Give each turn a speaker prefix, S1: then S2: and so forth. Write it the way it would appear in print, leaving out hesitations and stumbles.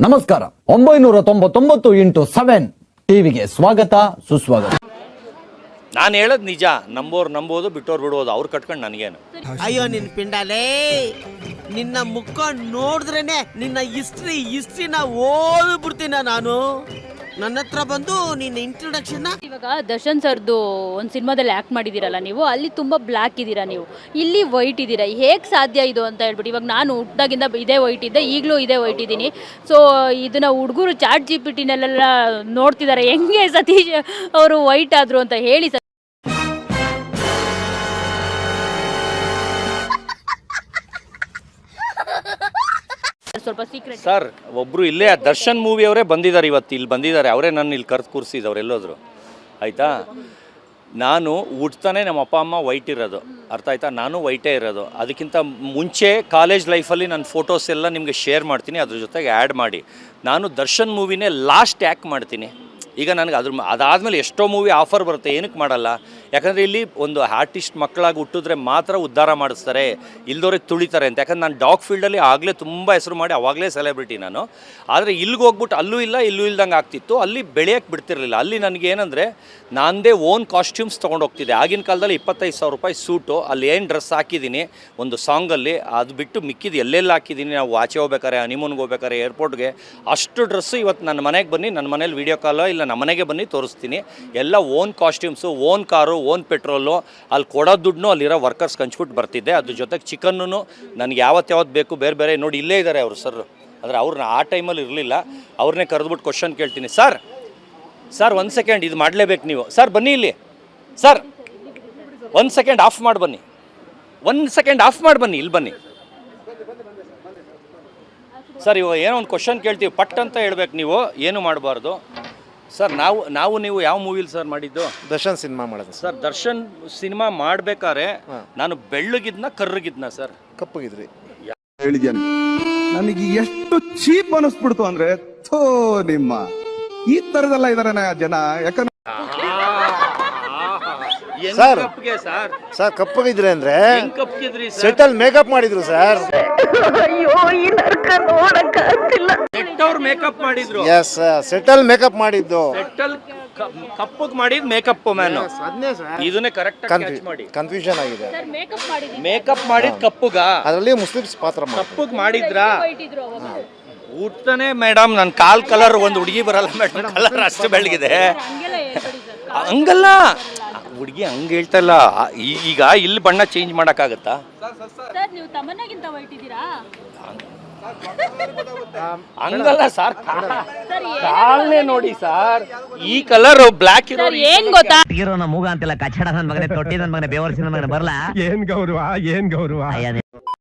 S1: ನಮಸ್ಕಾರ 999 × 7 ಟಿವಿಗೆ ಸ್ವಾಗತ ಸುಸ್ವಾಗತ.
S2: ನಾನು ಹೇಳೋದು ನಿಜ, ನಂಬೋರು ನಂಬೋದು, ಬಿಟ್ಟೋರು ಬಿಡೋದು, ಅವ್ರು ಕಟ್ಕೊಂಡು ನನಗೇನು.
S3: ಅಯ್ಯೋ ನಿನ್ ಪಿಂಡಾಲೇ, ನಿನ್ನ ಮುಖ ನೋಡಿದ್ರೇನೆ ನಿನ್ನ ಹಿಸ್ಟ್ರಿನ ಓದ್ಬಿಡ್ತೀನ ನಾನು. ನನ್ನ ಹತ್ರ ಬಂದು ನಿನ್ನ ಇಂಟ್ರೊಡಕ್ಷನ್.
S4: ಇವಾಗ ದರ್ಶನ್ ಸರ್ದು ಒಂದು ಸಿನಿಮಾದಲ್ಲಿ ಆ್ಯಕ್ಟ್ ಮಾಡಿದ್ದೀರಲ್ಲ ನೀವು, ಅಲ್ಲಿ ತುಂಬ ಬ್ಲ್ಯಾಕ್ ಇದ್ದೀರಾ, ನೀವು ಇಲ್ಲಿ ವೈಟ್ ಇದ್ದೀರಾ. ಹೇಗೆ ಸಾಧ್ಯ ಇದು ಅಂತ ಹೇಳ್ಬಿಟ್ಟು, ಇವಾಗ ನಾನು ಹುಟ್ಟಾಗಿಂದ ಇದೇ ವೈಟ್ ಇದ್ದೆ, ಈಗಲೂ ಇದೇ ವೈಟ್ ಇದ್ದೀನಿ. ಸೊ ಇದನ್ನು ಹುಡುಗರು ಚಾಟ್ GPT-ನಲ್ಲೆಲ್ಲ ನೋಡ್ತಿದ್ದಾರೆ, ಹೆಂಗೆ ಸತೀಶ್ ಅವರು ವೈಟ್ ಆದರು ಅಂತ ಹೇಳಿ ಸರ್. ಸ್ವಲ್ಪ ಸೀಕ್ರೆಟ್
S2: ಸರ್, ಒಬ್ಬರು ಇಲ್ಲೇ ದರ್ಶನ್ ಮೂವಿ ಅವರೇ ಬಂದಿದ್ದಾರೆ, ಇವತ್ತು ಇಲ್ಲಿ ಬಂದಿದ್ದಾರೆ, ಅವರೇ ನನ್ನ ಇಲ್ಲಿ ಕರೆದು ಕೂರಿಸಿದವ್ರು ಎಲ್ಲೋದ್ರು, ಆಯಿತಾ. ನಾನು ಹುಟ್ತಾನೆ ನಮ್ಮ ಅಪ್ಪ ಅಮ್ಮ ವೈಟ್ ಇರೋದು, ಅರ್ಥ ಆಯ್ತಾ. ನಾನು ವೈಟೇ ಇರೋದು. ಅದಕ್ಕಿಂತ ಮುಂಚೆ ಕಾಲೇಜ್ ಲೈಫಲ್ಲಿ ನನ್ನ ಫೋಟೋಸ್ ಎಲ್ಲ ನಿಮಗೆ ಶೇರ್ ಮಾಡ್ತೀನಿ, ಅದ್ರ ಜೊತೆಗೆ ಆ್ಯಡ್ ಮಾಡಿ. ನಾನು ದರ್ಶನ್ ಮೂವಿನೇ ಲಾಸ್ಟ್ ಆ್ಯಕ್ಟ್ ಮಾಡ್ತೀನಿ. ಈಗ ನನಗೆ ಅದಾದಮೇಲೆ ಎಷ್ಟೋ ಮೂವಿ ಆಫರ್ ಬರುತ್ತೆ, ಏನಕ್ಕೆ ಮಾಡಲ್ಲ? ಯಾಕಂದರೆ ಇಲ್ಲಿ ಒಂದು ಆರ್ಟಿಸ್ಟ್ ಮಕ್ಕಳಾಗಿ ಹುಟ್ಟಿದ್ರೆ ಮಾತ್ರ ಉದ್ಧಾರ ಮಾಡಿಸ್ತಾರೆ, ಇಲ್ದೋರಿಗೆ ತುಳಿತಾರೆ ಅಂತ. ಯಾಕಂದ್ರೆ ನಾನು ಡಾಗ್ ಫೀಲ್ಡಲ್ಲಿ ಆಗಲೇ ತುಂಬ ಹೆಸರು ಮಾಡಿ ಅವಾಗಲೇ ಸೆಲೆಬ್ರಿಟಿ ನಾನು. ಆದರೆ ಇಲ್ಲಿಗೆ ಹೋಗ್ಬಿಟ್ಟು ಅಲ್ಲೂ ಇಲ್ಲ ಇಲ್ಲೂ ಇಲ್ದಂಗೆ ಆಗ್ತಿತ್ತು, ಅಲ್ಲಿ ಬೆಳೆಯೋಕ್ಕೆ ಬಿಡ್ತಿರಲಿಲ್ಲ. ಅಲ್ಲಿ ನನಗೇನೆಂದರೆ ನಾನದೇ ಓನ್ ಕಾಸ್ಟ್ಯೂಮ್ಸ್ ತೊಗೊಂಡೋಗ್ತಿದ್ದೆ. ಆಗಿನ ಕಾಲದಲ್ಲಿ 25,000 ರೂಪಾಯಿ ಸೂಟು, ಅಲ್ಲಿ ಏನು ಡ್ರೆಸ್ ಹಾಕಿದ್ದೀನಿ ಒಂದು ಸಾಂಗಲ್ಲಿ, ಅದು ಬಿಟ್ಟು ಮಿಕ್ಕಿದ್ದು ಎಲ್ಲೆಲ್ಲ ಹಾಕಿದ್ದೀನಿ. ನಾವು ಆಚೆ ಹೋಗ್ಬೇಕಾರೆ, ಹನಿಮೂನ್ಗೆ ಹೋಗ್ಬೇಕಾರೆ, ಏರ್ಪೋರ್ಟ್ಗೆ, ಅಷ್ಟು ಡ್ರೆಸ್ಸು ಇವತ್ತು ನನ್ನ ಮನೆಗೆ ಬನ್ನಿ, ನನ್ನ ಮನೇಲಿ ವೀಡಿಯೋ ಕಾಲೋ ಇಲ್ಲ ನಮ್ಮ ಮನೆಗೆ ಬನ್ನಿ ತೋರಿಸ್ತೀನಿ. ಎಲ್ಲ own costumes, own car, own petrol, ಅಲ್ಲಿ ಕೊಡೋ ದುಡ್ಡು ಅಲ್ಲಿರೋ ವರ್ಕರ್ಸ್ ಹಂಚ್ಬಿಟ್ಟು ಬರ್ತಿದ್ದೆ. ಅದ್ರ ಜೊತೆಗೆ ಚಿಕನ್ನು ನನಗೆ ಯಾವತ್ತು ಬೇಕು ಬೇರೆ ಬೇರೆ. ನೋಡಿ ಇಲ್ಲೇ ಇದ್ದಾರೆ ಅವರು ಸರ್, ಅಂದರೆ ಅವ್ರನ್ನ ಆ ಟೈಮಲ್ಲಿ ಇರಲಿಲ್ಲ, ಅವ್ರನ್ನೇ ಕರೆದ್ಬಿಟ್ಟು ಕ್ವಶನ್ ಕೇಳ್ತೀನಿ. ಸರ್ 1 ಸೆಕೆಂಡ್ ಇದು ಮಾಡಲೇಬೇಕು ನೀವು. ಸರ್ ಬನ್ನಿ ಇಲ್ಲಿ. ಸರ್ 1 ಸೆಕೆಂಡ್ ಆಫ್ ಮಾಡಿ ಬನ್ನಿ, 1 ಸೆಕೆಂಡ್ ಆಫ್ ಮಾಡಿ ಬನ್ನಿ, ಇಲ್ಲಿ ಬನ್ನಿ ಸರ್. ಇವಾಗ ಏನೋ ಒಂದು ಕ್ವಶನ್ ಕೇಳ್ತೀವಿ, ಪಟ್ ಅಂತ ಹೇಳ್ಬೇಕು ನೀವು, ಏನು ಮಾಡಬಾರ್ದು ಸರ್. ನೀವು ಯಾವ ಮೂವಿಲಿ ಸರ್ ಮಾಡಿದ್ದು?
S5: ದರ್ಶನ್ ಸಿನಿಮಾ ಮಾಡೋದು
S2: ಸರ್. ದರ್ಶನ್ ಸಿನಿಮಾ ಮಾಡ್ಬೇಕಾದ್ರೆ ನಾನು ಬೆಳ್ಳಗಿದ್ನ ಕರ್ರಗಿದ್ನ ಸರ್?
S5: ಕಪ್ಪಗಿದ್ರಿ.
S6: ಹೇಳಿದ್ಯಾನೆ ನನಗೆ ಎಷ್ಟು ಚೀಪ್ ಅನಿಸ್ಬಿಡ್ತು ಅಂದ್ರೆ, ಥೋ ನಿಮ್ಮ ಈ ತರದೆಲ್ಲ ಇದಾರೆ ಜನ. ಯಾಕಂದ್ರೆ
S5: ಸರ್
S2: ಸರ್
S5: ಸರ್ ಕಪ್ಪಗಿದ್ರಿ ಅಂದ್ರೆ
S2: ಕಪ್ಪಿದ್ರಿ ಸರ್,
S5: ಸೆಟಲ್ ಮೇಕಪ್ ಮಾಡಿದ್ರು ಸರ್.
S2: ಅವ್ರು ಮೇಕಪ್ ಮಾಡಿದ್ರು.
S5: ಎಸ್, ಸೆಟಲ್ ಮೇಕಪ್ ಮಾಡಿದ್ದು.
S2: ಸೆಟಲ್ ಕಪ್ಪಗ್ ಮಾಡಿದ್ ಮೇಕಪ್ ಮ್ಯಾನ್. ಇದನ್ನೇ ಕರೆಕ್ಟ್ ಮಾಡಿ.
S5: ಕನ್ಫ್ಯೂಷನ್ ಆಗಿದೆ.
S2: ಮೇಕಪ್ ಮಾಡಿದ್ ಕಪ್ಪುಗ,
S5: ಅದರಲ್ಲಿ ಮುಸ್ಲಿಮ್ಸ್ ಪಾತ್ರ
S2: ಕಪ್ಪಗ್ ಮಾಡಿದ್ರ ಊಟನೇ ಮೇಡಮ್. ನನ್ನ ಕಾಲ್ ಕಲರ್ ಒಂದು ಹುಡುಗಿ ಬರಲ್ಲ ಮೇಡಮ್, ಕಲರ್ ಅಷ್ಟು ಬೆಳಗಿದೆ. ಹಂಗಲ್ಲ ಹುಡುಗಿ, ಹಂಗೆ ಹೇಳ್ತಾ ಇಲ್ಲ. ಈಗ ಇಲ್ಲಿ ಬಣ್ಣ ಚೇಂಜ್ ಮಾಡೋಕ್ಕಾಗತ್ತಾ? ಹಂಗಲ್ಲ ಸರ್, ಕಾಲ್ನೇ ನೋಡಿ ಸರ್, ಈ ಕಲರ್ ಬ್ಲಾಕ್ ಇರೋ
S4: ಏನ್ ಗೊತ್ತಾ,
S7: ಮೂಗ ಅಂತೆಲ್ಲ ಕಚ್ಚಡ ನನ್ನ ಮಗನೇ, ತೊಟ್ಟಿ ನನ್ನ ಮಗನೇ, ಬೇವರ್ಸಿ ನನ್ನ ಮಗನೇ, ಬರಲ್ಲ.
S6: ಏನ್ ಗೌರವ.